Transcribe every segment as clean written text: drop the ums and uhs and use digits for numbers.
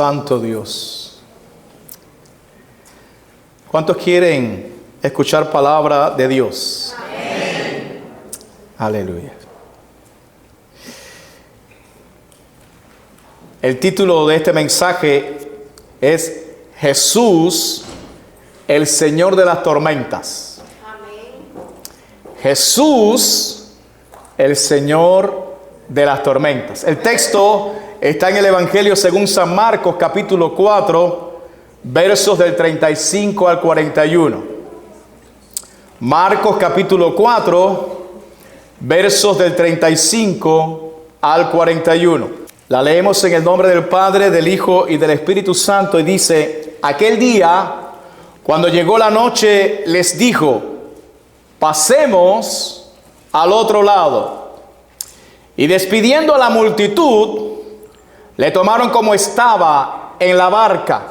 Santo Dios. ¿Cuántos quieren escuchar palabra de Dios? Amén. Aleluya. El título de este mensaje es Jesús, el Señor de las tormentas. Amén. Jesús, el Señor de las tormentas. El texto está en el Evangelio según San Marcos, capítulo 4, versos del 35 al 41. Marcos, capítulo 4, versos del 35 al 41. La leemos en el nombre del Padre, del Hijo y del Espíritu Santo, y dice: aquel día, cuando llegó la noche, les dijo: pasemos al otro lado. Y despidiendo a la multitud, le tomaron como estaba en la barca,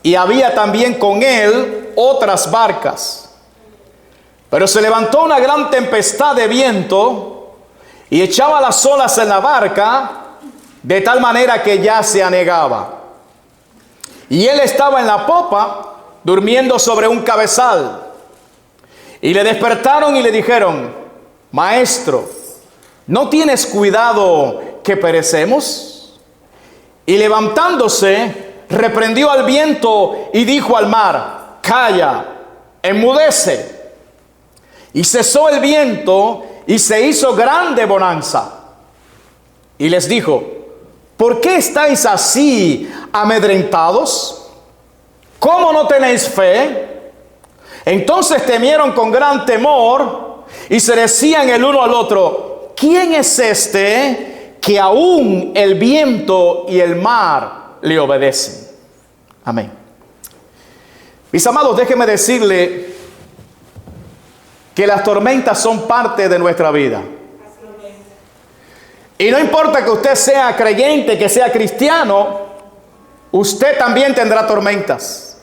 y había también con él otras barcas. Pero se levantó una gran tempestad de viento, y echaba las olas en la barca, de tal manera que ya se anegaba. Y él estaba en la popa, durmiendo sobre un cabezal. Y le despertaron y le dijeron: Maestro, ¿no tienes cuidado que perecemos? Y levantándose, reprendió al viento y dijo al mar: Calla, enmudece. Y cesó el viento y se hizo grande bonanza. Y les dijo: ¿por qué estáis así amedrentados? ¿Cómo no tenéis fe? Entonces temieron con gran temor y se decían el uno al otro: ¿quién es este que aún el viento y el mar le obedecen? Amén. Mis amados, déjenme decirle que las tormentas son parte de nuestra vida. Y no importa que usted sea creyente, que sea cristiano, usted también tendrá tormentas.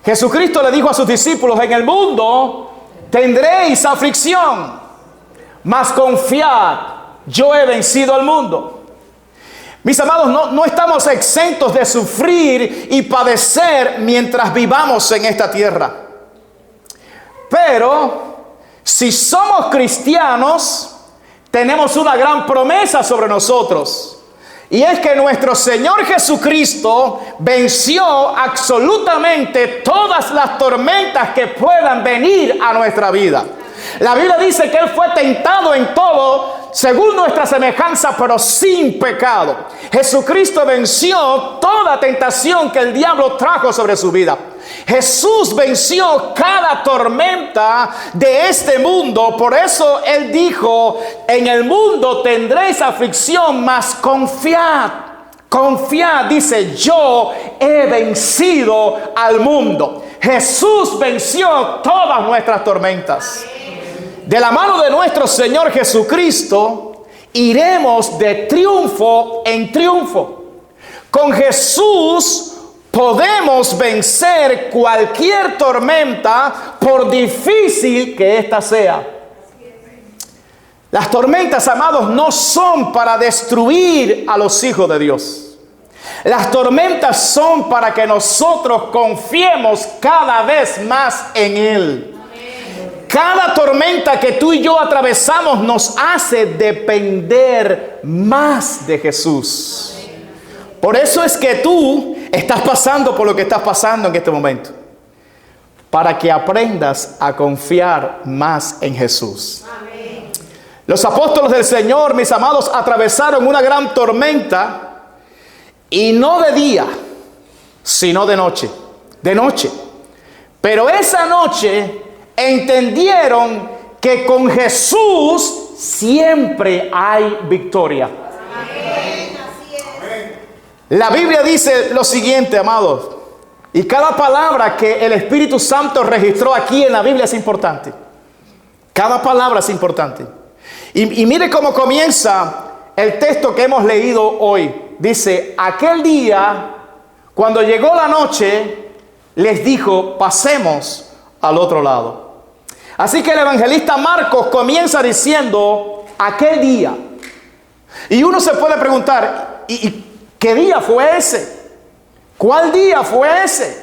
Jesucristo le dijo a sus discípulos: en el mundo tendréis aflicción, mas confiad, yo he vencido al mundo. Mis amados, no estamos exentos de sufrir y padecer mientras vivamos en esta tierra. Pero si somos cristianos, tenemos una gran promesa sobre nosotros. Y es que nuestro Señor Jesucristo venció absolutamente todas las tormentas que puedan venir a nuestra vida. La Biblia dice que Él fue tentado en todo según nuestra semejanza, pero sin pecado. Jesucristo venció toda tentación que el diablo trajo sobre su vida. Jesús venció cada tormenta de este mundo. Por eso Él dijo: en el mundo tendréis aflicción, mas confiad. Confiad, dice: yo he vencido al mundo. Jesús venció todas nuestras tormentas. De la mano de nuestro Señor Jesucristo iremos de triunfo en triunfo. Con Jesús podemos vencer cualquier tormenta, por difícil que ésta sea. Las tormentas, amados, no son para destruir a los hijos de Dios. Las tormentas son para que nosotros confiemos cada vez más en Él. Cada tormenta que tú y yo atravesamos nos hace depender más de Jesús. Por eso es que tú estás pasando por lo que estás pasando en este momento, para que aprendas a confiar más en Jesús. Amén. Los apóstoles del Señor, mis amados, atravesaron una gran tormenta, y no de día, sino de noche. De noche. Pero esa noche entendieron que con Jesús siempre hay victoria. Amén. La Biblia dice lo siguiente, amados, y cada palabra que el Espíritu Santo registró aquí en la Biblia es importante. Cada palabra es importante. Y mire cómo comienza el texto que hemos leído hoy. Dice: aquel día, cuando llegó la noche, les dijo: pasemos al otro lado. Así que el evangelista Marcos comienza diciendo: aquel día. Y uno se puede preguntar: ¿y ¿Qué día fue ese? ¿Cuál día fue ese?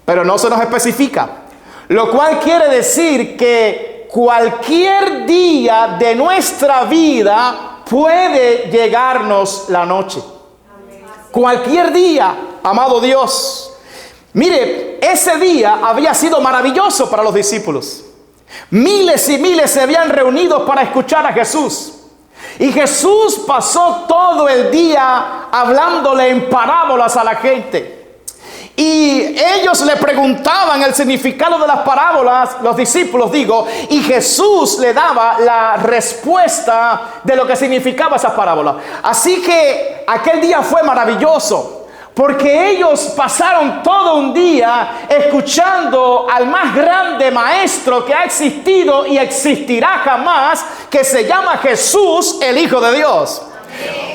Pero no se nos especifica. Lo cual quiere decir que cualquier día de nuestra vida puede llegarnos la noche. Cualquier día, amado Dios. Mire, ese día había sido maravilloso para los discípulos. Miles y miles se habían reunido para escuchar a Jesús. Y Jesús pasó todo el día hablándole en parábolas a la gente. Y ellos le preguntaban el significado de las parábolas, los discípulos digo, y Jesús le daba la respuesta de lo que significaba esas parábolas. Así que aquel día fue maravilloso, porque ellos pasaron todo un día escuchando al más grande maestro que ha existido y existirá jamás, que se llama Jesús, el Hijo de Dios.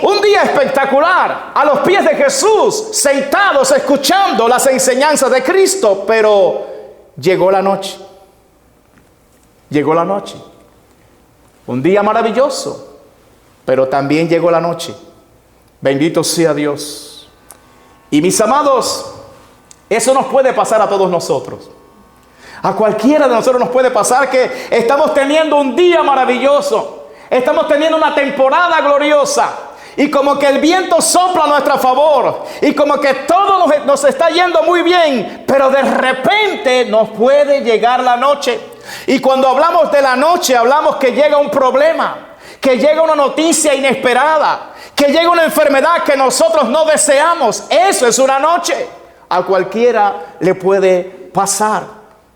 Un día espectacular, a los pies de Jesús, sentados escuchando las enseñanzas de Cristo. Pero llegó la noche. Llegó la noche. Un día maravilloso, pero también llegó la noche. Bendito sea Dios. Y mis amados, eso nos puede pasar a todos nosotros. A cualquiera de nosotros nos puede pasar que estamos teniendo un día maravilloso. Estamos teniendo una temporada gloriosa y como que el viento sopla a nuestro favor y como que todo nos está yendo muy bien, pero de repente nos puede llegar la noche. Y cuando hablamos de la noche, hablamos que llega un problema, que llega una noticia inesperada, que llega una enfermedad que nosotros no deseamos. Eso es una noche. A cualquiera le puede pasar.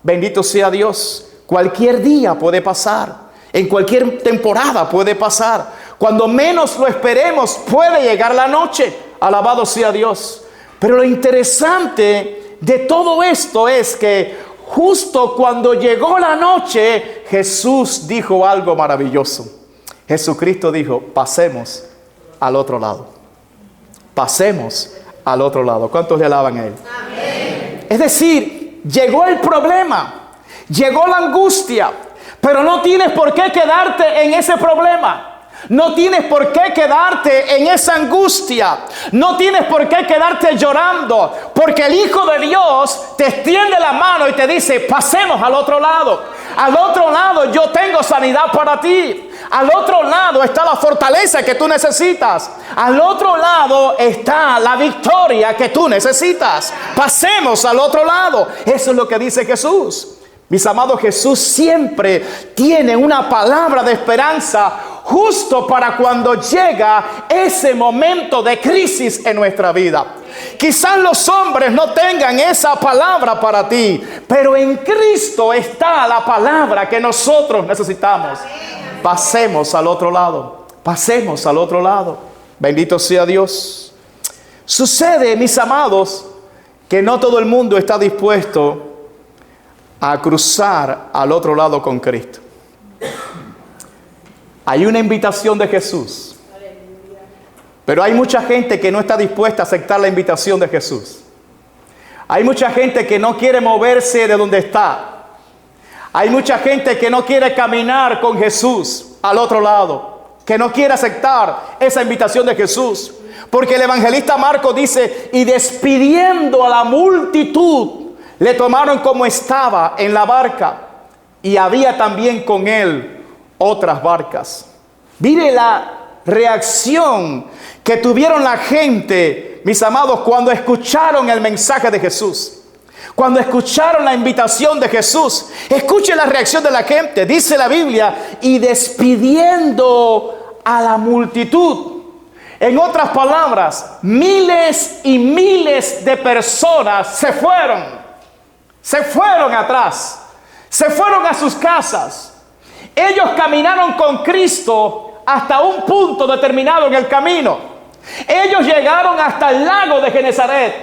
Bendito sea Dios. Cualquier día puede pasar. En cualquier temporada puede pasar. Cuando menos lo esperemos puede llegar la noche. Alabado sea Dios. Pero lo interesante de todo esto es que justo cuando llegó la noche, Jesús dijo algo maravilloso. Jesucristo dijo: pasemos al otro lado. Pasemos al otro lado. ¿Cuántos le alaban a Él? Amén. Es decir, llegó el problema, llegó la angustia. Pero no tienes por qué quedarte en ese problema. No tienes por qué quedarte en esa angustia. No tienes por qué quedarte llorando. Porque el Hijo de Dios te extiende la mano y te dice: pasemos al otro lado. Al otro lado yo tengo sanidad para ti. Al otro lado está la fortaleza que tú necesitas. Al otro lado está la victoria que tú necesitas. Pasemos al otro lado. Eso es lo que dice Jesús. Mis amados, Jesús siempre tiene una palabra de esperanza justo para cuando llega ese momento de crisis en nuestra vida. Quizás los hombres no tengan esa palabra para ti, pero en Cristo está la palabra que nosotros necesitamos. Pasemos al otro lado. Pasemos al otro lado. Bendito sea Dios. Sucede, mis amados, que no todo el mundo está dispuesto a cruzar al otro lado con Cristo. Hay una invitación de Jesús, pero hay mucha gente que no está dispuesta a aceptar la invitación de Jesús. Hay mucha gente que no quiere moverse de donde está. Hay mucha gente que no quiere caminar con Jesús al otro lado, que no quiere aceptar esa invitación de Jesús, porque el evangelista Marcos dice: y despidiendo a la multitud, le tomaron como estaba en la barca, y había también con él otras barcas. Mire la reacción que tuvieron la gente, mis amados, cuando escucharon el mensaje de Jesús. Cuando escucharon la invitación de Jesús. Escuche la reacción de la gente. Dice la Biblia: y despidiendo a la multitud. En otras palabras, miles y miles de personas se fueron. Se fueron atrás, se fueron a sus casas. Ellos caminaron con Cristo hasta un punto determinado en el camino. Ellos llegaron hasta el lago de Genesaret.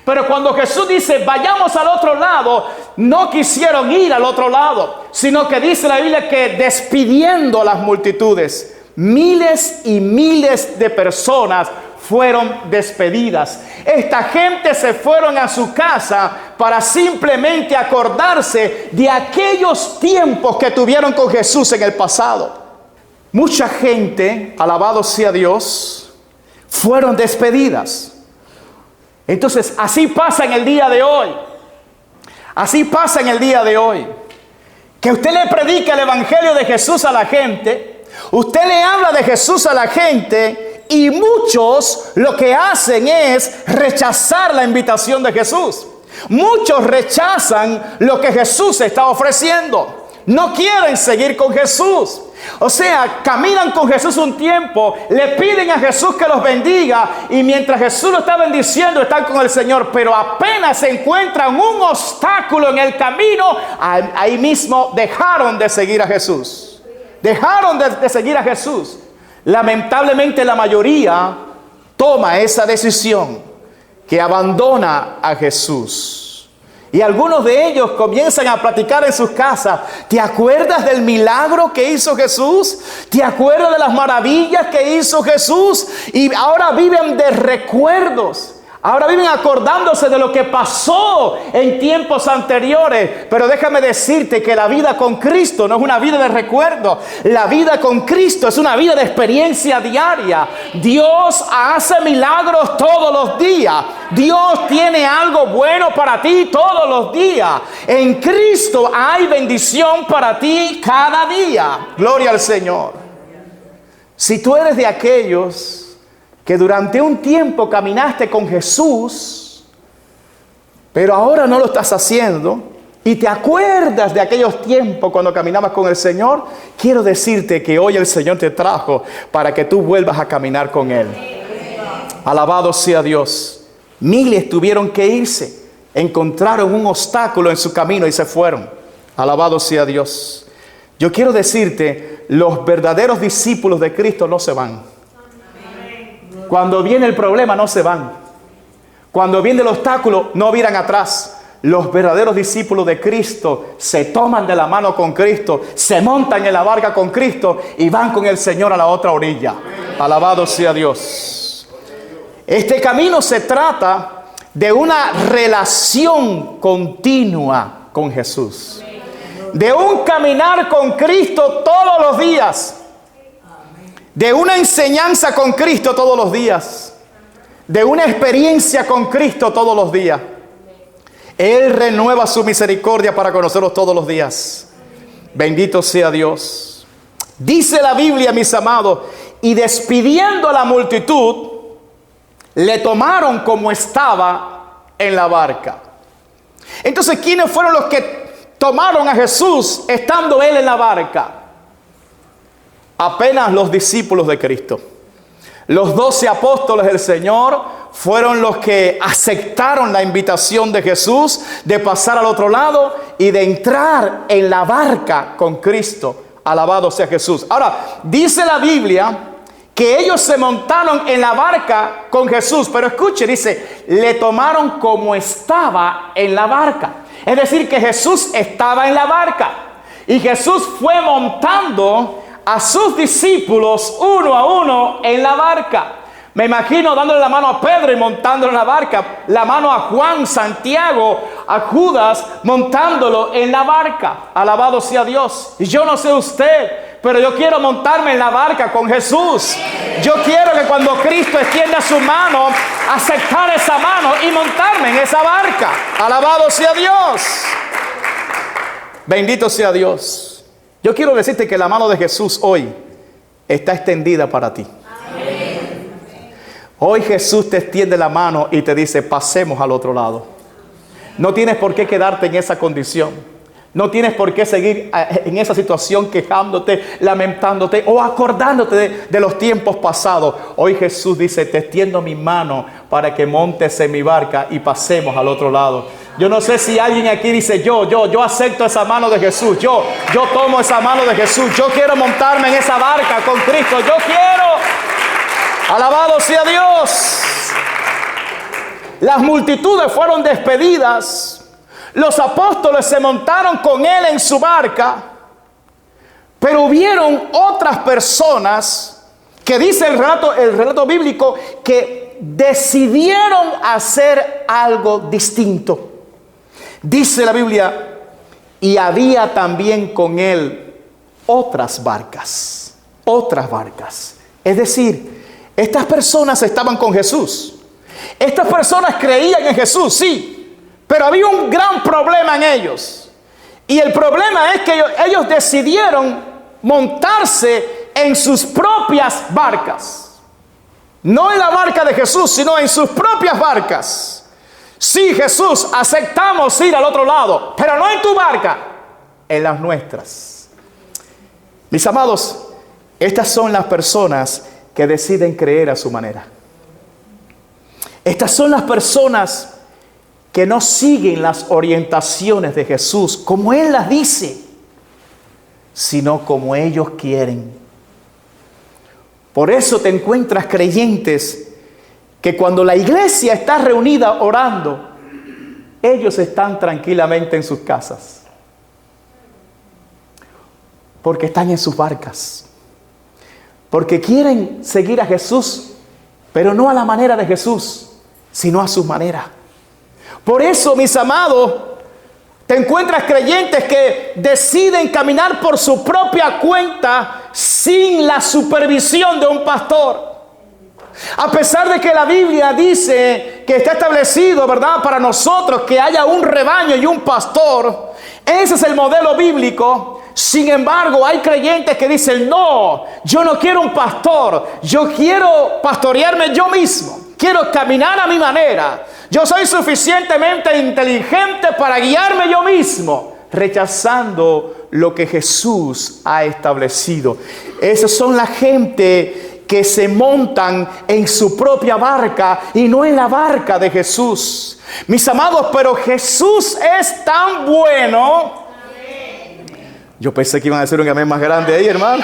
Pero cuando Jesús dice: vayamos al otro lado, no quisieron ir al otro lado, sino que dice la Biblia que despidiendo a las multitudes, miles y miles de personas fueron despedidas. Esta gente se fueron a su casa para simplemente acordarse de aquellos tiempos que tuvieron con Jesús en el pasado. Mucha gente, alabado sea Dios, fueron despedidas. Entonces, así pasa en el día de hoy. Así pasa en el día de hoy. Que usted le predica el evangelio de Jesús a la gente, usted le habla de Jesús a la gente, y muchos lo que hacen es rechazar la invitación de Jesús. Muchos rechazan lo que Jesús está ofreciendo. No quieren seguir con Jesús. O sea, caminan con Jesús un tiempo, le piden a Jesús que los bendiga, y mientras Jesús lo está bendiciendo, están con el Señor, pero apenas se encuentran un obstáculo en el camino, ahí mismo dejaron de seguir a Jesús. Dejaron de seguir a Jesús. Lamentablemente la mayoría toma esa decisión, que abandona a Jesús. Y algunos de ellos comienzan a platicar en sus casas. ¿Te acuerdas del milagro que hizo Jesús? ¿Te acuerdas de las maravillas que hizo Jesús? Y ahora viven de recuerdos. Ahora viven acordándose de lo que pasó en tiempos anteriores. Pero déjame decirte que la vida con Cristo no es una vida de recuerdo. La vida con Cristo es una vida de experiencia diaria. Dios hace milagros todos los días. Dios tiene algo bueno para ti todos los días. En Cristo hay bendición para ti cada día. Gloria al Señor. Si tú eres de aquellos que durante un tiempo caminaste con Jesús, pero ahora no lo estás haciendo, y te acuerdas de aquellos tiempos cuando caminabas con el Señor, quiero decirte que hoy el Señor te trajo para que tú vuelvas a caminar con Él. Alabado sea Dios. Miles tuvieron que irse, encontraron un obstáculo en su camino y se fueron. Alabado sea Dios. Yo quiero decirte, los verdaderos discípulos de Cristo no se van. Cuando viene el problema no se van. Cuando viene el obstáculo no miran atrás. Los verdaderos discípulos de Cristo se toman de la mano con Cristo, se montan en la barca con Cristo y van con el Señor a la otra orilla. Alabado sea Dios. Este camino se trata de una relación continua con Jesús. De un caminar con Cristo todos los días. De una enseñanza con Cristo todos los días. De una experiencia con Cristo todos los días. Él renueva su misericordia para con nosotros todos los días. Bendito sea Dios. Dice la Biblia, mis amados, y despidiendo a la multitud, le tomaron como estaba en la barca. Entonces, ¿quiénes fueron los que tomaron a Jesús estando Él en la barca? Apenas los discípulos de Cristo. Los 12 apóstoles del Señor fueron los que aceptaron la invitación de Jesús de pasar al otro lado y de entrar en la barca con Cristo. Alabado sea Jesús. Ahora, dice la Biblia que ellos se montaron en la barca con Jesús. Pero escuche, dice, le tomaron como estaba en la barca. Es decir, que Jesús estaba en la barca. Y Jesús fue montando a sus discípulos uno a uno en la barca. Me imagino dándole la mano a Pedro y montándolo en la barca, la mano a Juan, Santiago, a Judas, montándolo en la barca. Alabado sea Dios. Y yo no sé usted, pero yo quiero montarme en la barca con Jesús. Yo quiero que cuando Cristo extienda su mano, aceptar esa mano y montarme en esa barca. Alabado sea Dios. Bendito sea Dios. Yo quiero decirte que la mano de Jesús hoy está extendida para ti. Amén. Hoy Jesús te extiende la mano y te dice, pasemos al otro lado. No tienes por qué quedarte en esa condición. No tienes por qué seguir en esa situación quejándote, lamentándote o acordándote de los tiempos pasados. Hoy Jesús dice, te extiendo mi mano para que montes en mi barca y pasemos al otro lado. Yo no sé si alguien aquí dice, yo acepto esa mano de Jesús. Yo tomo esa mano de Jesús. Yo quiero montarme en esa barca con Cristo. Yo quiero. Alabado sea Dios. Las multitudes fueron despedidas. Los apóstoles se montaron con Él en su barca. Pero hubieron otras personas que dice el relato bíblico que decidieron hacer algo distinto. Dice la Biblia, y había también con Él otras barcas. Es decir, Estas personas estaban con Jesús. Estas personas creían en Jesús, sí, pero había un gran problema en ellos. Y el problema es que ellos decidieron montarse en sus propias barcas. No en la barca de Jesús, sino en sus propias barcas. Sí, Jesús, aceptamos ir al otro lado, pero no en tu barca, en las nuestras. Mis amados, estas son las personas que deciden creer a su manera. Estas son las personas que no siguen las orientaciones de Jesús como Él las dice, sino como ellos quieren. Por eso te encuentras creyentes que cuando la iglesia está reunida orando, ellos están tranquilamente en sus casas, porque están en sus barcas, porque quieren seguir a Jesús, pero no a la manera de Jesús, sino a su manera. Por eso, mis amados, te encuentras creyentes que deciden caminar por su propia cuenta sin la supervisión de un pastor. A pesar de que la Biblia dice que está establecido, ¿verdad?, para nosotros que haya un rebaño y un pastor. Ese es el modelo bíblico. Sin embargo, hay creyentes que dicen, no, yo no quiero un pastor, yo quiero pastorearme yo mismo, quiero caminar a mi manera. Yo soy suficientemente inteligente para guiarme yo mismo, rechazando lo que Jesús ha establecido. Esas son la gente que se montan en su propia barca y no en la barca de Jesús. Mis amados, pero Jesús es tan bueno. Yo pensé que iban a decir un amén más grande ahí, hermano.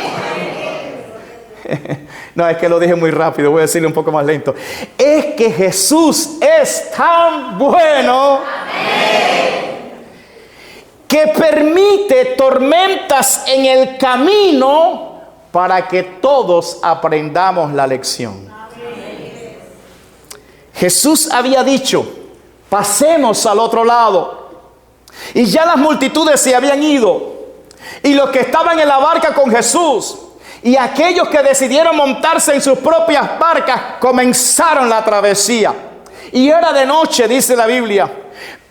No, es que lo dije muy rápido, voy a decirlo un poco más lento. Es que Jesús es tan bueno, que permite tormentas en el camino para que todos aprendamos la lección. Jesús había dicho, pasemos al otro lado. Y ya las multitudes se habían ido. Y los que estaban en la barca con Jesús y aquellos que decidieron montarse en sus propias barcas comenzaron la travesía. Y era de noche, dice la Biblia.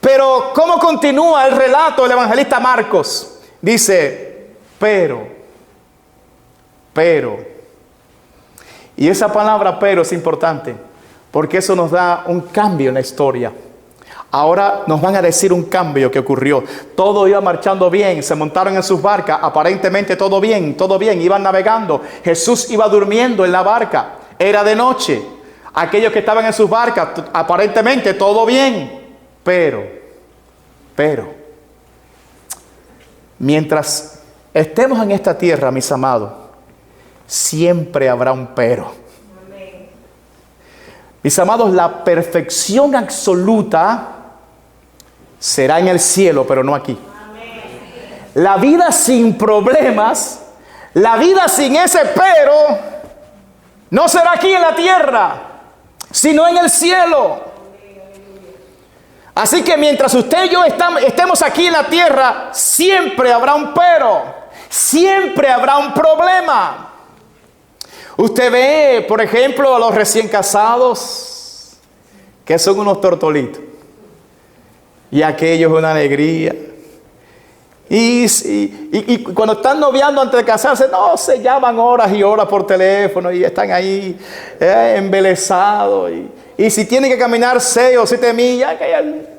Pero ¿cómo continúa el relato del evangelista Marcos? Dice, pero. Y esa palabra pero es importante, porque eso nos da un cambio en la historia. Ahora nos van a decir un cambio que ocurrió. Todo iba marchando bien, se montaron en sus barcas, aparentemente todo bien, iban navegando. Jesús iba durmiendo en la barca, era de noche. Aquellos que estaban en sus barcas, aparentemente todo bien. Pero, mientras estemos en esta tierra, mis amados, siempre habrá un pero. Mis amados, la perfección absoluta será en el cielo, pero no aquí. La vida sin problemas, la vida sin ese pero, no será aquí en la tierra, sino en el cielo. Así que mientras usted y yo estemos aquí en la tierra, siempre habrá un pero, siempre habrá un problema. Usted ve, por ejemplo, a los recién casados, que son unos tortolitos. Y aquello es una alegría. Y cuando están noviando antes de casarse, no, se llaman horas y horas por teléfono y están ahí embelesados. Y si tienen que caminar 6 o 7 millas,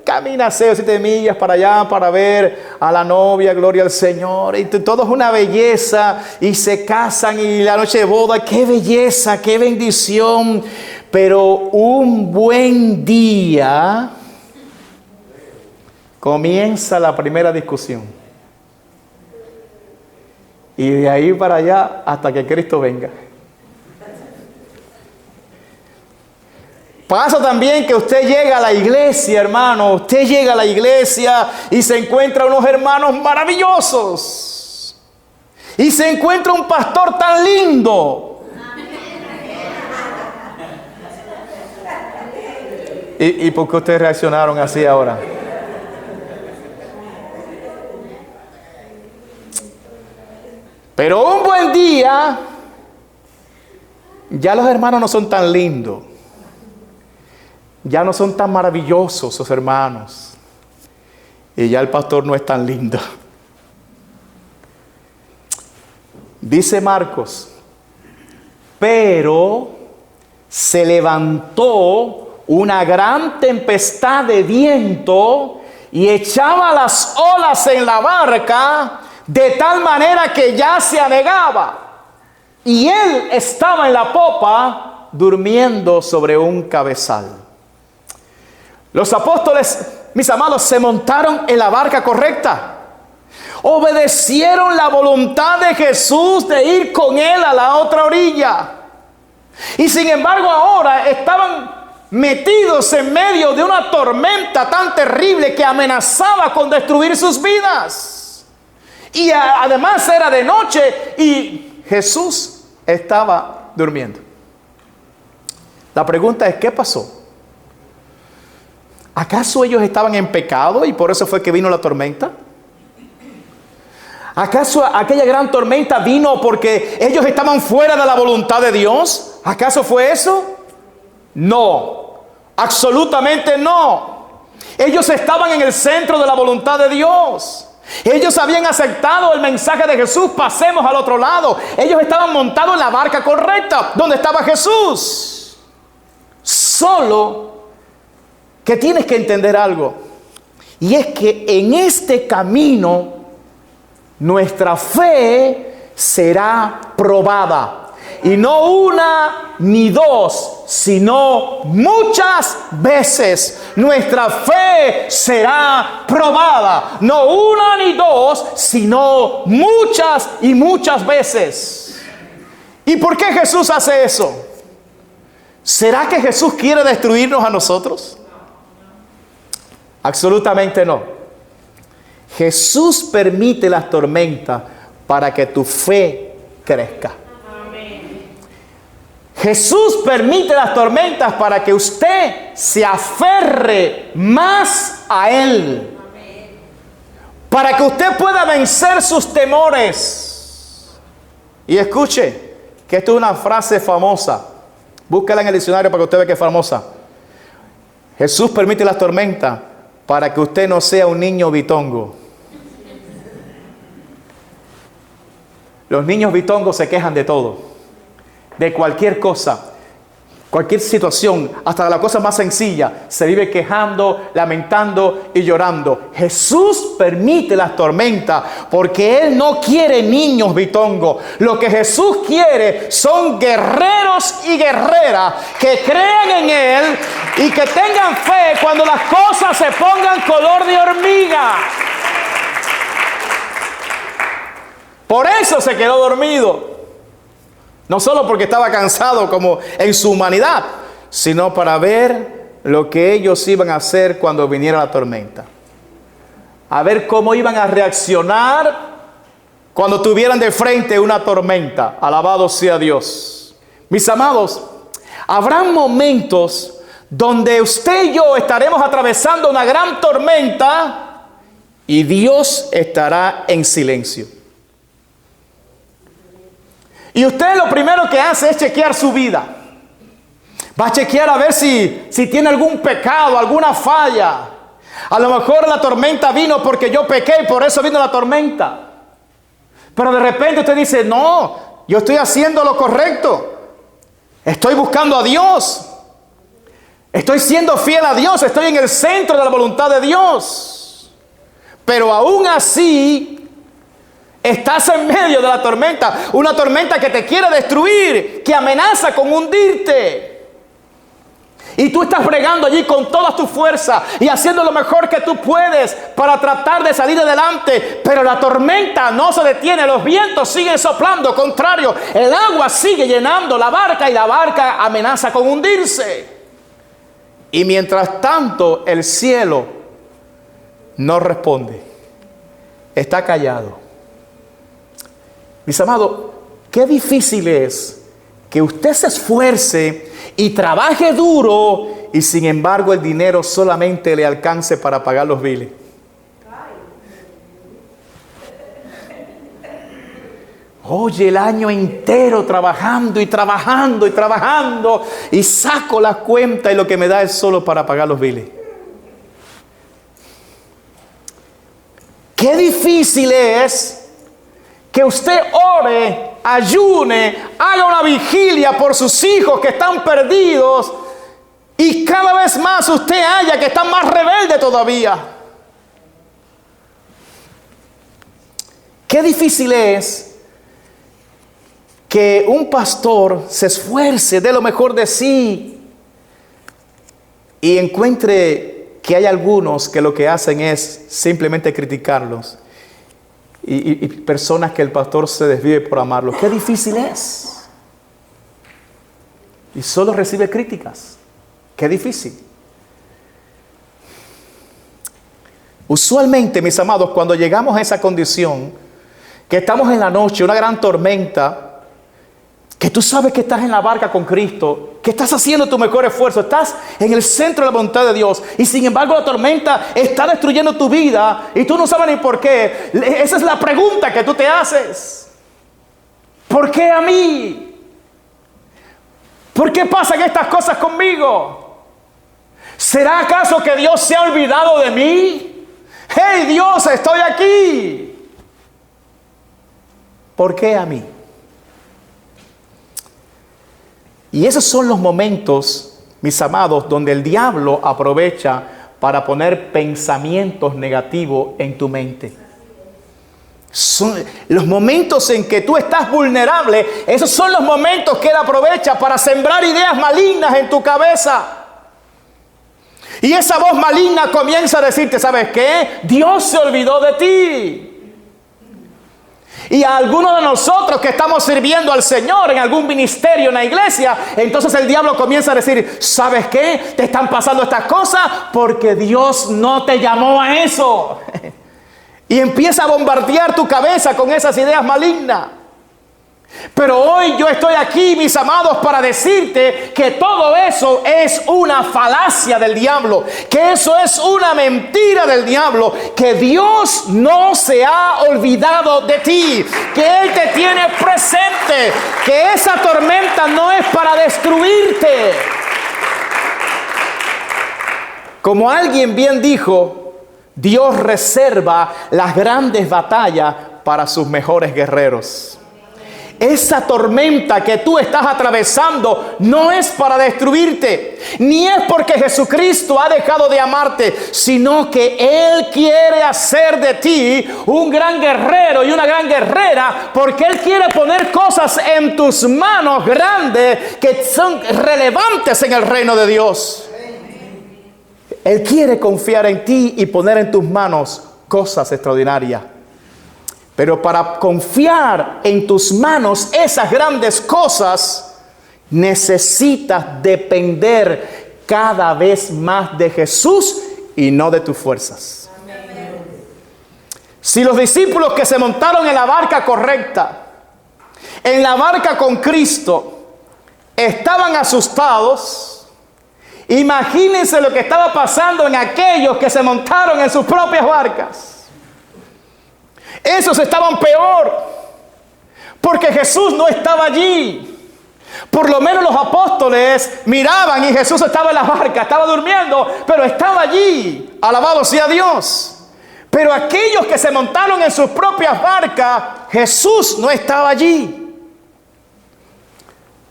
camina 6 o 7 millas para allá para ver a la novia, gloria al Señor. Y todo es una belleza. Y se casan y la noche de boda, qué belleza, qué bendición. Pero un buen día comienza la primera discusión. Y de ahí para allá hasta que Cristo venga. Pasa también que usted llega a la iglesia, hermano. Usted llega a la iglesia y se encuentra unos hermanos maravillosos. Y se encuentra un pastor tan lindo. ¿Y por qué ustedes reaccionaron así ahora? Pero un buen día ya los hermanos no son tan lindos. Ya no son tan maravillosos esos hermanos. Y ya el pastor no es tan lindo. Dice Marcos, pero se levantó una gran tempestad de viento y echaba las olas en la barca de tal manera que ya se anegaba. Y él estaba en la popa durmiendo sobre un cabezal. Los apóstoles, mis amados, se montaron en la barca correcta. Obedecieron la voluntad de Jesús de ir con él a la otra orilla. Y sin embargo ahora estaban metidos en medio de una tormenta tan terrible que amenazaba con destruir sus vidas. Y además era de noche y Jesús estaba durmiendo. La pregunta es, ¿qué pasó? ¿Acaso ellos estaban en pecado y por eso fue que vino la tormenta? ¿Acaso aquella gran tormenta vino porque ellos estaban fuera de la voluntad de Dios? ¿Acaso fue eso? No, absolutamente no. Ellos estaban en el centro de la voluntad de Dios. Ellos habían aceptado el mensaje de Jesús, pasemos al otro lado. Ellos estaban montados en la barca correcta, donde estaba Jesús. Solo que tienes que entender algo, y es que en este camino nuestra fe será probada. Y no una ni dos, sino muchas veces nuestra fe será probada. No una ni dos, sino muchas y muchas veces. ¿Y por qué Jesús hace eso? ¿Será que Jesús quiere destruirnos a nosotros? Absolutamente no. Jesús permite las tormentas para que tu fe crezca. Jesús permite las tormentas para que usted se aferre más a Él. Para que usted pueda vencer sus temores. Y escuche, que esto es una frase famosa. Búscala en el diccionario para que usted vea que es famosa. Jesús permite las tormentas para que usted no sea un niño bitongo. Los niños bitongos se quejan de todo, de cualquier cosa, cualquier situación, hasta de la cosa más sencilla, se vive quejando, lamentando y llorando. Jesús permite las tormentas porque Él no quiere niños bitongos. Lo que Jesús quiere son guerreros y guerreras que crean en Él y que tengan fe cuando las cosas se pongan color de hormiga. Por eso se quedó dormido. No solo porque estaba cansado como en su humanidad, sino para ver lo que ellos iban a hacer cuando viniera la tormenta. A ver cómo iban a reaccionar cuando tuvieran de frente una tormenta. Alabado sea Dios. Mis amados, habrán momentos donde usted y yo estaremos atravesando una gran tormenta y Dios estará en silencio. Y usted lo primero que hace es chequear su vida. Va a chequear a ver si tiene algún pecado, alguna falla. A lo mejor la tormenta vino porque yo pequé y por eso vino la tormenta. Pero de repente usted dice, no, yo estoy haciendo lo correcto. Estoy buscando a Dios. Estoy siendo fiel a Dios. Estoy en el centro de la voluntad de Dios. Pero aún así estás en medio de la tormenta, una tormenta que te quiere destruir, que amenaza con hundirte. Y tú estás bregando allí con toda tu fuerza y haciendo lo mejor que tú puedes para tratar de salir adelante. Pero la tormenta no se detiene, los vientos siguen soplando, contrario, el agua sigue llenando la barca y la barca amenaza con hundirse. Y mientras tanto el cielo no responde, está callado. Mis amados, qué difícil es que usted se esfuerce y trabaje duro y sin embargo el dinero solamente le alcance para pagar los biles. Oye, el año entero trabajando y trabajando y trabajando y saco la cuenta y lo que me da es solo para pagar los biles. Qué difícil es que usted ore, ayune, haga una vigilia por sus hijos que están perdidos y cada vez más usted haya que están más rebeldes todavía. Qué difícil es que un pastor se esfuerce, dé lo mejor de sí y encuentre que hay algunos que lo que hacen es simplemente criticarlos y personas que el pastor se desvive por amarlos. Qué difícil es. Y solo recibe críticas. Qué difícil. Usualmente, mis amados, cuando llegamos a esa condición, que estamos en la noche, una gran tormenta, que tú sabes que estás en la barca con Cristo, que estás haciendo tu mejor esfuerzo, estás en el centro de la voluntad de Dios y sin embargo la tormenta está destruyendo tu vida y tú no sabes ni por qué. Esa es la pregunta que tú te haces. ¿Por qué a mí? ¿Por qué pasan estas cosas conmigo? ¿Será acaso que Dios se ha olvidado de mí? ¡Hey Dios, estoy aquí! ¿Por qué a mí? Y esos son los momentos, mis amados, donde el diablo aprovecha para poner pensamientos negativos en tu mente. Son los momentos en que tú estás vulnerable. Esos son los momentos que él aprovecha para sembrar ideas malignas en tu cabeza. Y esa voz maligna comienza a decirte, ¿sabes qué? Dios se olvidó de ti. Y a algunos de nosotros que estamos sirviendo al Señor en algún ministerio en la iglesia, entonces el diablo comienza a decir, ¿sabes qué? Te están pasando estas cosas porque Dios no te llamó a eso. Y empieza a bombardear tu cabeza con esas ideas malignas. Pero hoy yo estoy aquí, mis amados, para decirte que todo eso es una falacia del diablo, que eso es una mentira del diablo, que Dios no se ha olvidado de ti, que Él te tiene presente, que esa tormenta no es para destruirte. Como alguien bien dijo, Dios reserva las grandes batallas para sus mejores guerreros. Esa tormenta que tú estás atravesando no es para destruirte, ni es porque Jesucristo ha dejado de amarte, sino que Él quiere hacer de ti un gran guerrero y una gran guerrera, porque Él quiere poner cosas en tus manos grandes que son relevantes en el reino de Dios. Él quiere confiar en ti y poner en tus manos cosas extraordinarias. Pero para confiar en tus manos esas grandes cosas, necesitas depender cada vez más de Jesús y no de tus fuerzas. Amén. Si los discípulos que se montaron en la barca correcta, en la barca con Cristo, estaban asustados, imagínense lo que estaba pasando en aquellos que se montaron en sus propias barcas. Esos estaban peor, porque Jesús no estaba allí. Por lo menos los apóstoles miraban y Jesús estaba en la barca, estaba durmiendo, pero estaba allí. Alabado sea Dios. Pero aquellos que se montaron en sus propias barcas, Jesús no estaba allí.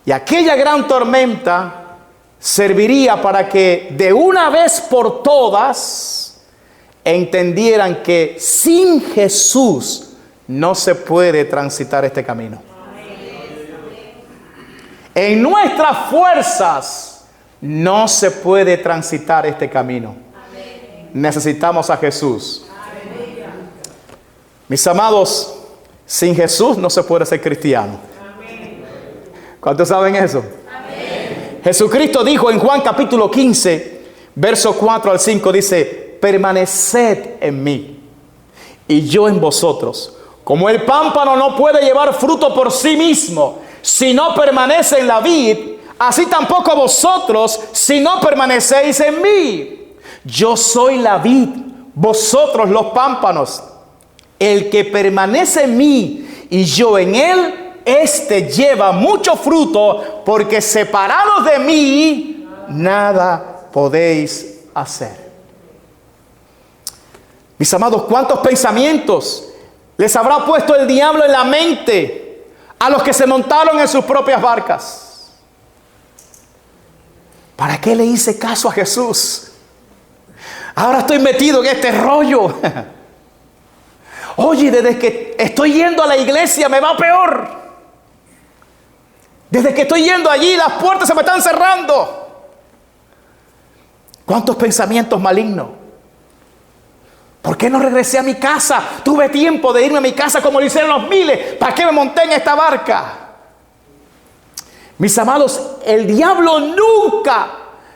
Y aquella gran tormenta serviría para que de una vez por todas entendieran que sin Jesús no se puede transitar este camino. En nuestras fuerzas no se puede transitar este camino. Necesitamos a Jesús. Mis amados, sin Jesús no se puede ser cristiano. ¿Cuántos saben eso? Jesucristo dijo en Juan capítulo 15, verso 4 al 5, dice: permaneced en mí y yo en vosotros. Como el pámpano no puede llevar fruto por sí mismo si no permanece en la vid, así tampoco vosotros si no permanecéis en mí. Yo soy la vid, vosotros los pámpanos. El que permanece en mí y yo en él, éste lleva mucho fruto, porque separados de mí, nada podéis hacer. Mis amados, ¿cuántos pensamientos les habrá puesto el diablo en la mente a los que se montaron en sus propias barcas? ¿Para qué le hice caso a Jesús? Ahora estoy metido en este rollo. Oye, desde que estoy yendo a la iglesia me va peor. Desde que estoy yendo allí las puertas se me están cerrando. ¿Cuántos pensamientos malignos? ¿Por qué no regresé a mi casa? Tuve tiempo de irme a mi casa como lo hicieron los miles. ¿Para qué me monté en esta barca? Mis amados, el diablo nunca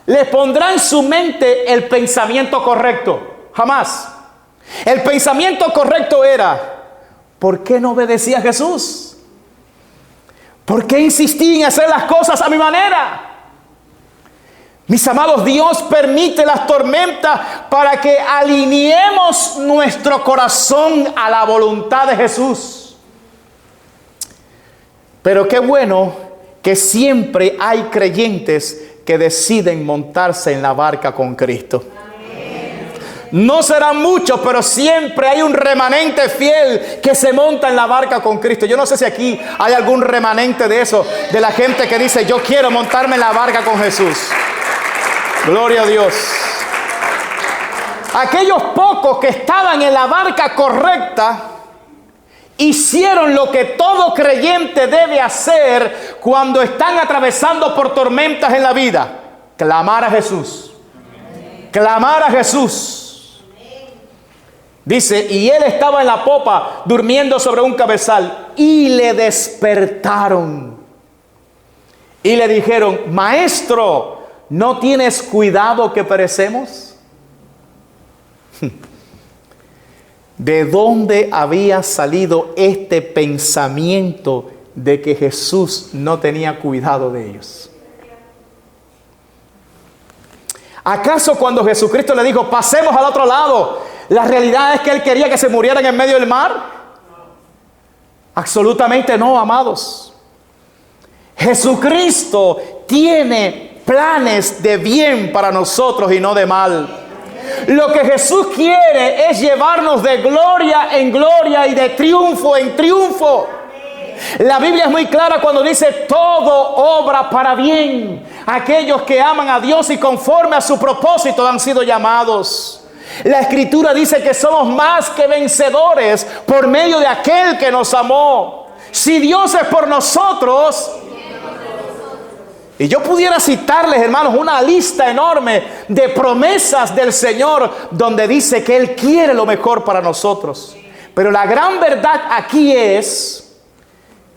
le pondrá en su mente el pensamiento correcto. Jamás. El pensamiento correcto era: ¿por qué no obedecía a Jesús? ¿Por qué insistí en hacer las cosas a mi manera? Mis amados, Dios permite las tormentas para que alineemos nuestro corazón a la voluntad de Jesús. Pero qué bueno que siempre hay creyentes que deciden montarse en la barca con Cristo. No serán muchos, pero siempre hay un remanente fiel que se monta en la barca con Cristo. Yo no sé si aquí hay algún remanente de eso, de la gente que dice: yo quiero montarme en la barca con Jesús. Gloria a Dios. Aquellos pocos que estaban en la barca correcta hicieron lo que todo creyente debe hacer cuando están atravesando por tormentas en la vida: clamar a Jesús. Clamar a Jesús. Dice: y él estaba en la popa durmiendo sobre un cabezal, y le despertaron y le dijeron: Maestro, ¿no tienes cuidado que perecemos? ¿De dónde había salido este pensamiento de que Jesús no tenía cuidado de ellos? ¿Acaso cuando Jesucristo le dijo: pasemos al otro lado, la realidad es que él quería que se murieran en medio del mar? Absolutamente no, amados. Jesucristo tiene planes de bien para nosotros y no de mal. Lo que Jesús quiere es llevarnos de gloria en gloria y de triunfo en triunfo. La Biblia es muy clara cuando dice: todo obra para bien. Aquellos que aman a Dios y conforme a su propósito han sido llamados. La Escritura dice que somos más que vencedores por medio de aquel que nos amó. Si Dios es por nosotros, y yo pudiera citarles, hermanos, una lista enorme de promesas del Señor donde dice que Él quiere lo mejor para nosotros. Pero la gran verdad aquí es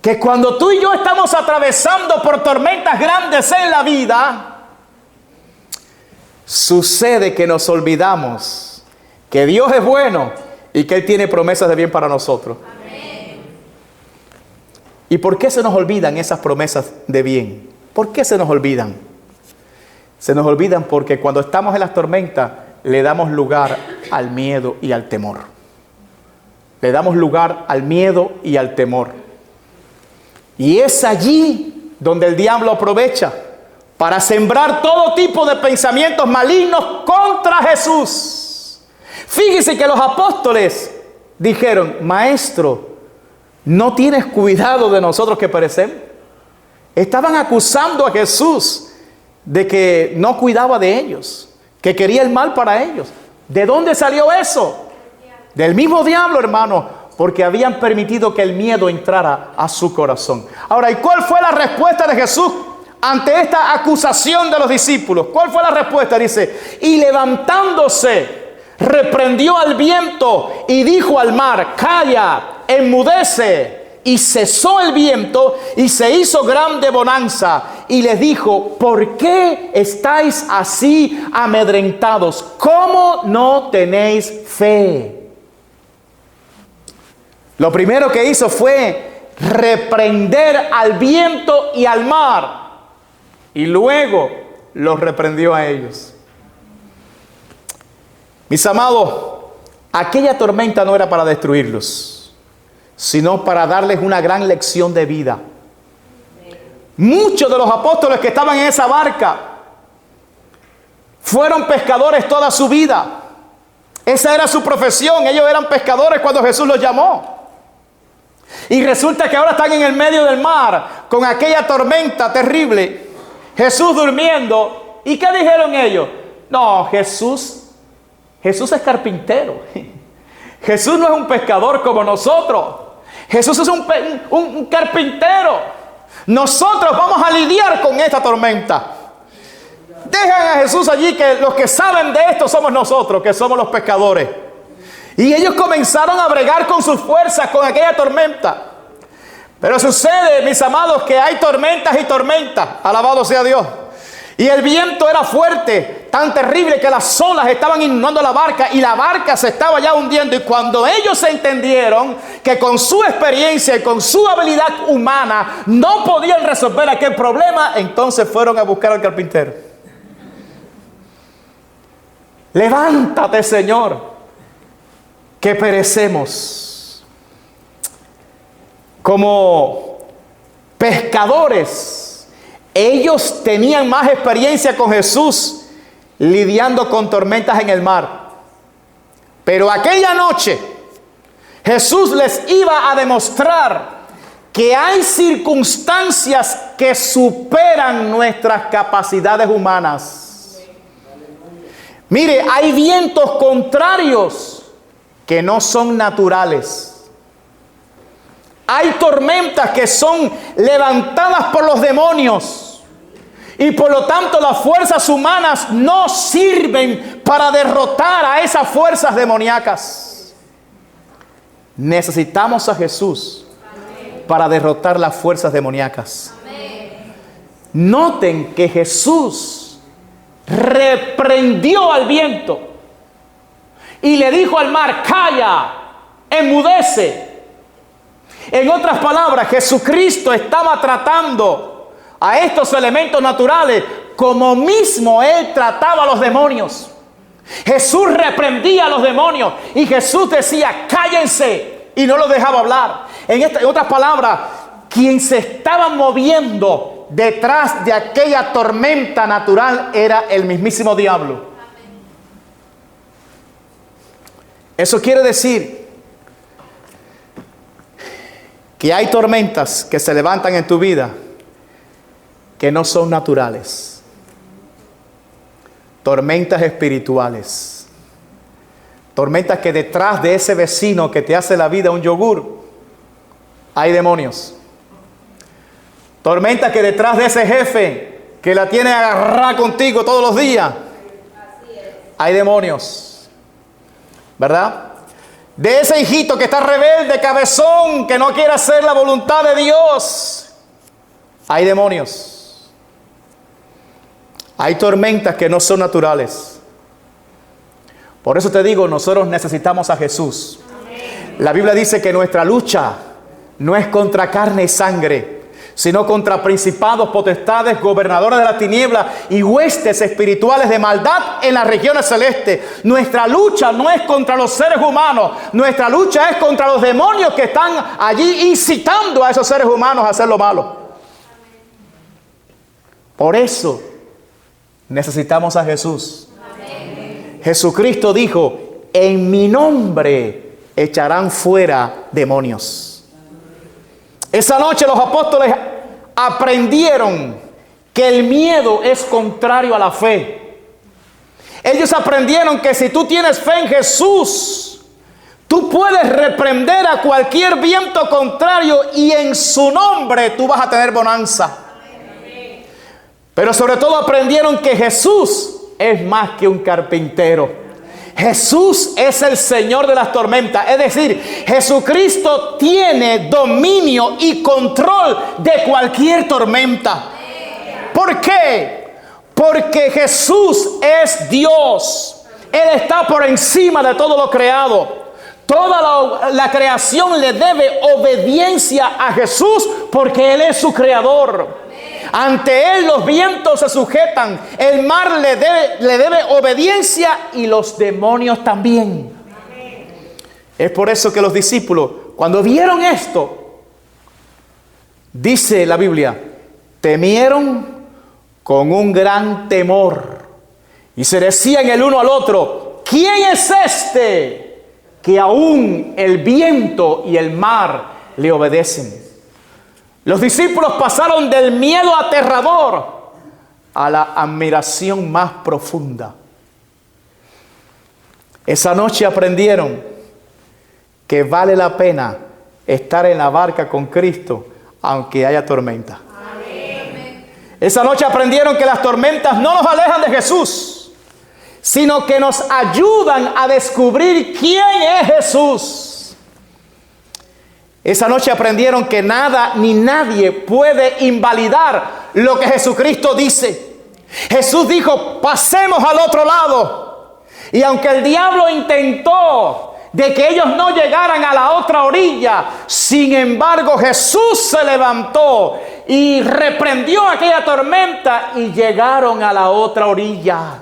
que cuando tú y yo estamos atravesando por tormentas grandes en la vida, sucede que nos olvidamos que Dios es bueno y que Él tiene promesas de bien para nosotros. Amén. ¿Y por qué se nos olvidan esas promesas de bien? ¿Por qué se nos olvidan? Se nos olvidan porque cuando estamos en las tormentas le damos lugar al miedo y al temor. Le damos lugar al miedo y al temor. Y es allí donde el diablo aprovecha para sembrar todo tipo de pensamientos malignos contra Jesús. Fíjese que los apóstoles dijeron: Maestro, ¿no tienes cuidado de nosotros que perecemos? Estaban acusando a Jesús de que no cuidaba de ellos, que quería el mal para ellos. ¿De dónde salió eso? Del mismo diablo, hermano, porque habían permitido que el miedo entrara a su corazón. Ahora, ¿y cuál fue la respuesta de Jesús ante esta acusación de los discípulos? ¿Cuál fue la respuesta? Dice: y levantándose, reprendió al viento y dijo al mar: calla, enmudece. Y cesó el viento y se hizo grande bonanza. Y les dijo: ¿por qué estáis así amedrentados? ¿Cómo no tenéis fe? Lo primero que hizo fue reprender al viento y al mar. Y luego los reprendió a ellos. Mis amados, aquella tormenta no era para destruirlos. sino para darles una gran lección de vida. Muchos de los apóstoles que estaban en esa barca fueron pescadores toda su vida. Esa era su profesión. Ellos eran pescadores cuando Jesús los llamó. Y resulta que ahora están en el medio del mar con aquella tormenta terrible. Jesús durmiendo. ¿Y qué dijeron ellos? No, Jesús es carpintero. Jesús no es un pescador como nosotros. Jesús es un carpintero. Nosotros vamos a lidiar con esta tormenta. Dejan a Jesús allí, que los que saben de esto somos nosotros, que somos los pescadores. Y ellos comenzaron a bregar con sus fuerzas con aquella tormenta. Pero sucede, mis amados, que hay tormentas y tormentas. Alabado sea Dios. Y el viento era fuerte, tan terrible que las olas estaban inundando la barca y la barca se estaba ya hundiendo. Y cuando ellos entendieron que con su experiencia y con su habilidad humana no podían resolver aquel problema, entonces fueron a buscar al carpintero. Levántate, Señor, que perecemos. Como pescadores, ellos tenían más experiencia con Jesús lidiando con tormentas en el mar. Pero aquella noche Jesús les iba a demostrar que hay circunstancias que superan nuestras capacidades humanas. Mire, hay vientos contrarios que no son naturales. Hay tormentas que son levantadas por los demonios y por lo tanto las fuerzas humanas no sirven para derrotar a esas fuerzas demoníacas. Necesitamos a Jesús para derrotar las fuerzas demoníacas. Noten que Jesús reprendió al viento y le dijo al mar: calla, enmudece. En otras palabras, Jesucristo estaba tratando a estos elementos naturales como mismo Él trataba a los demonios. Jesús reprendía a los demonios y Jesús decía: cállense, y no los dejaba hablar. En otras palabras, quien se estaba moviendo detrás de aquella tormenta natural era el mismísimo diablo. Eso quiere decir que hay tormentas que se levantan en tu vida que no son naturales. Tormentas espirituales. Tormentas que detrás de ese vecino que te hace la vida un yogur, hay demonios. Tormentas que detrás de ese jefe que la tiene agarrada contigo todos los días, hay demonios. ¿Verdad? De ese hijito que está rebelde, cabezón, que no quiere hacer la voluntad de Dios, hay demonios. Hay tormentas que no son naturales. Por eso te digo, nosotros necesitamos a Jesús. La Biblia dice que nuestra lucha no es contra carne y sangre, sino contra principados, potestades, gobernadores de la tiniebla y huestes espirituales de maldad en las regiones celestes. Nuestra lucha no es contra los seres humanos, nuestra lucha es contra los demonios que están allí incitando a esos seres humanos a hacer lo malo. Por eso necesitamos a Jesús. Amén. Jesucristo dijo: en mi nombre echarán fuera demonios. Esa noche los apóstoles aprendieron que el miedo es contrario a la fe. Ellos aprendieron que si tú tienes fe en Jesús, tú puedes reprender a cualquier viento contrario y en su nombre tú vas a tener bonanza. Pero sobre todo aprendieron que Jesús es más que un carpintero. Jesús es el Señor de las tormentas. Es decir, Jesucristo tiene dominio y control de cualquier tormenta. ¿Por qué? Porque Jesús es Dios. Él está por encima de todo lo creado. Toda la creación le debe obediencia a Jesús porque Él es su creador. Ante Él los vientos se sujetan, el mar le debe obediencia y los demonios también. Es por eso que los discípulos, Cuando vieron esto, dice la Biblia, temieron con un gran temor y se decían el uno al otro, ¿quién es este que aún el viento y el mar le obedecen? Los discípulos pasaron del miedo aterrador a la admiración más profunda. Esa noche aprendieron que vale la pena estar en la barca con Cristo aunque haya tormenta. Amén. Esa noche aprendieron que las tormentas no nos alejan de Jesús, sino que nos ayudan a descubrir quién es Jesús. Esa noche aprendieron que nada ni nadie puede invalidar lo que Jesucristo dice. Jesús dijo, pasemos al otro lado. Y aunque el diablo intentó de que ellos no llegaran a la otra orilla, sin embargo Jesús se levantó y reprendió aquella tormenta y llegaron a la otra orilla.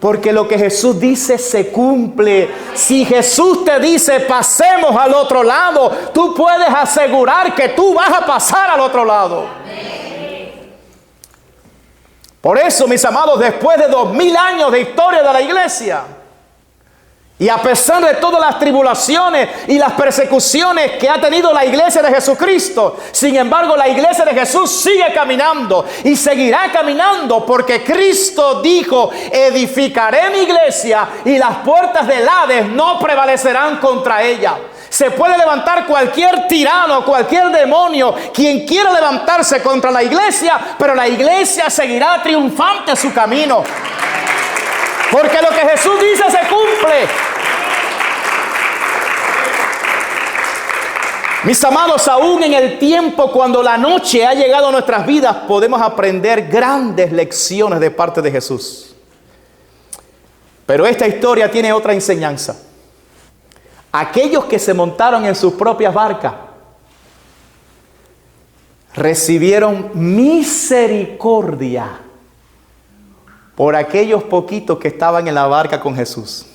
Porque lo que Jesús dice se cumple. Si Jesús te dice pasemos al otro lado, tú puedes asegurar que tú vas a pasar al otro lado. Por eso, mis amados, después de 2000 años de historia de la iglesia, y a pesar de todas las tribulaciones y las persecuciones que ha tenido la iglesia de Jesucristo, sin embargo la iglesia de Jesús sigue caminando y seguirá caminando, porque Cristo dijo, edificaré mi iglesia y las puertas del Hades no prevalecerán contra ella. Se puede levantar cualquier tirano, cualquier demonio, quien quiera levantarse contra la iglesia, pero la iglesia seguirá triunfante su camino. Porque lo que Jesús dice se cumple. Mis amados, aún en el tiempo cuando la noche ha llegado a nuestras vidas, podemos aprender grandes lecciones de parte de Jesús. Pero esta historia tiene otra enseñanza. Aquellos que se montaron en sus propias barcas recibieron misericordia por aquellos poquitos que estaban en la barca con Jesús.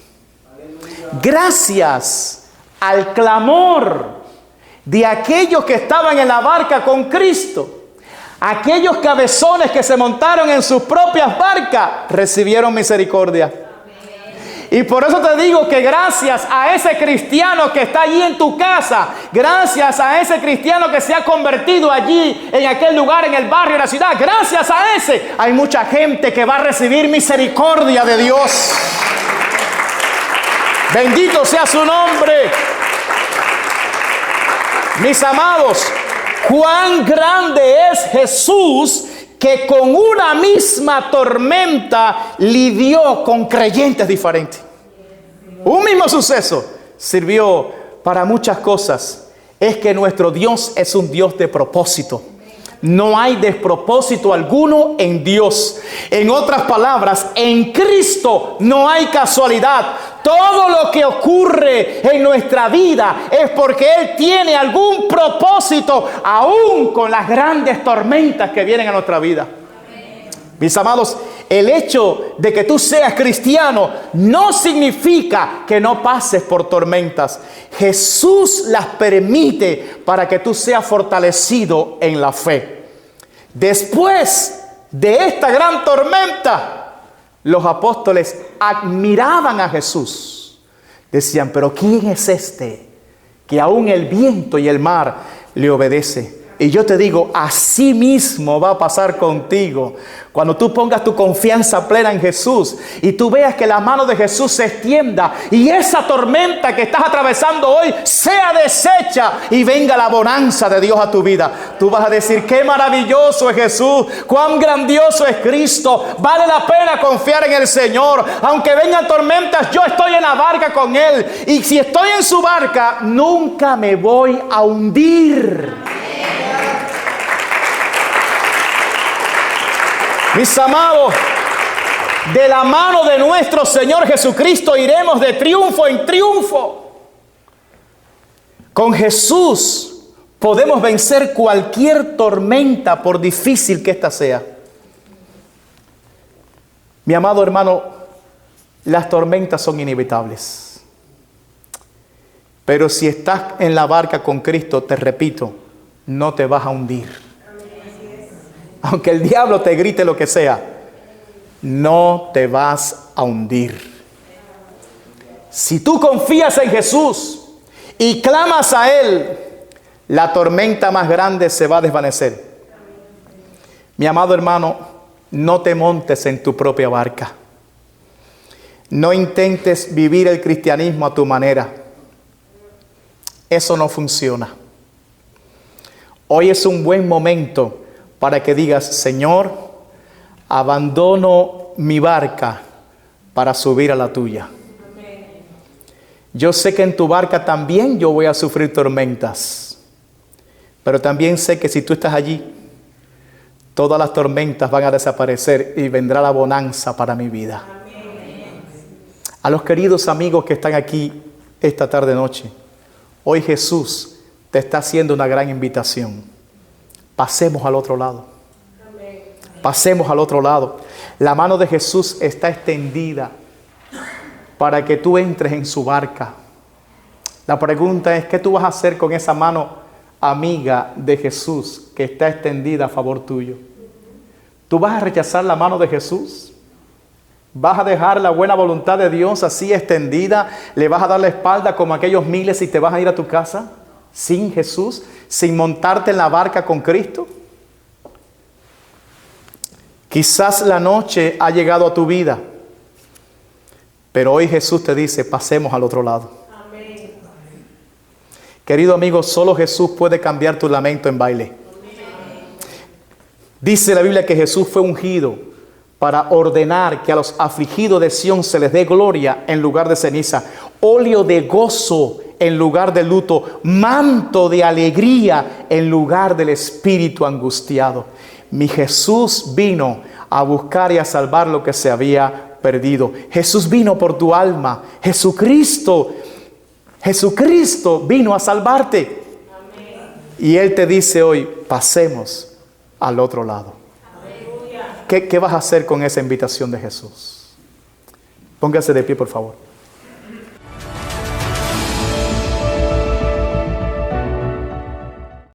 Gracias al clamor de aquellos que estaban en la barca con Cristo, aquellos cabezones que se montaron en sus propias barcas recibieron misericordia. Y por eso te digo que gracias a ese cristiano que está allí en tu casa, gracias a ese cristiano que se ha convertido allí en aquel lugar, en el barrio, en la ciudad, gracias a ese, hay mucha gente que va a recibir misericordia de Dios. Bendito sea su nombre. Mis amados, cuán grande es Jesús, que con una misma tormenta lidió con creyentes diferentes. Un mismo suceso sirvió para muchas cosas. Es que nuestro Dios es un Dios de propósito. No hay despropósito alguno en Dios. En otras palabras, en Cristo no hay casualidad. Todo lo que ocurre en nuestra vida es porque Él tiene algún propósito, aún con las grandes tormentas que vienen a nuestra vida. Mis amados, el hecho de que tú seas cristiano no significa que no pases por tormentas. Jesús las permite para que tú seas fortalecido en la fe. Después de esta gran tormenta, los apóstoles admiraban a Jesús. Decían, pero ¿quién es este que aún el viento y el mar le obedece? Y yo te digo, así mismo va a pasar contigo. Cuando tú pongas tu confianza plena en Jesús y tú veas que la mano de Jesús se extienda y esa tormenta que estás atravesando hoy sea deshecha y venga la bonanza de Dios a tu vida, tú vas a decir, qué maravilloso es Jesús, cuán grandioso es Cristo, vale la pena confiar en el Señor. Aunque vengan tormentas, yo estoy en la barca con Él, y si estoy en su barca, nunca me voy a hundir. Mis amados, de la mano de nuestro Señor Jesucristo iremos de triunfo en triunfo. Con Jesús podemos vencer cualquier tormenta, por difícil que ésta sea. Mi amado hermano, las tormentas son inevitables. Pero si estás en la barca con Cristo, te repito, no te vas a hundir. Aunque el diablo te grite lo que sea, no te vas a hundir. Si tú confías en Jesús y clamas a Él, la tormenta más grande se va a desvanecer. Mi amado hermano, no te montes en tu propia barca. No intentes vivir el cristianismo a tu manera. Eso no funciona. Hoy es un buen momento para que digas: Señor, abandono mi barca para subir a la tuya. Yo sé que en tu barca también yo voy a sufrir tormentas, pero también sé que si tú estás allí, todas las tormentas van a desaparecer y vendrá la bonanza para mi vida. A los queridos amigos que están aquí esta tarde noche, hoy Jesús te está haciendo una gran invitación. Pasemos al otro lado. Pasemos al otro lado. La mano de Jesús está extendida para que tú entres en su barca. La pregunta es: ¿qué tú vas a hacer con esa mano amiga de Jesús que está extendida a favor tuyo? ¿Tú vas a rechazar la mano de Jesús? ¿Vas a dejar la buena voluntad de Dios así extendida? ¿Le vas a dar la espalda como aquellos miles y te vas a ir a tu casa sin Jesús, sin montarte en la barca con Cristo? Quizás la noche ha llegado a tu vida, pero hoy Jesús te dice: pasemos al otro lado. Amén. Querido amigo, solo Jesús puede cambiar tu lamento en baile. Amén. Dice la Biblia que Jesús fue ungido para ordenar que a los afligidos de Sión se les dé gloria en lugar de ceniza, óleo de gozo en lugar de luto, manto de alegría en lugar del espíritu angustiado. Mi Jesús vino a buscar y a salvar lo que se había perdido. Jesús vino por tu alma. Jesucristo vino a salvarte. Amén. Y Él te dice hoy: pasemos al otro lado. ¿Qué vas a hacer con esa invitación de Jesús? Póngase de pie, por favor.